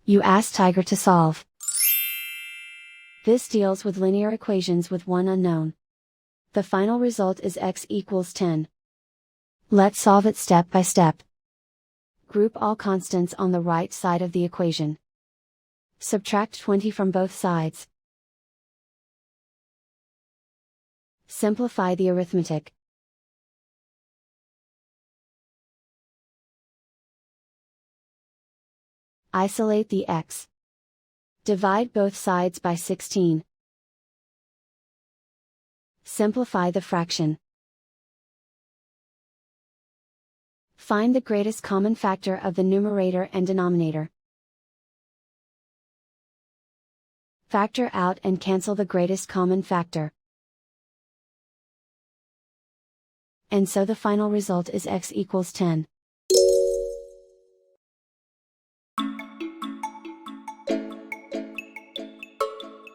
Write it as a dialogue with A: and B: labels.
A: You ask Tiger to solve. This deals with linear equations with one unknown. The final result is x equals 10. Let's solve it step by step. Group all constants on the right side of the equation. Subtract 20 from both sides. Simplify the arithmetic. Isolate the x. Divide both sides by 16. Simplify the fraction. Find the greatest common factor of the numerator and denominator. Factor out and cancel the greatest common factor. And so the final result is x equals 10.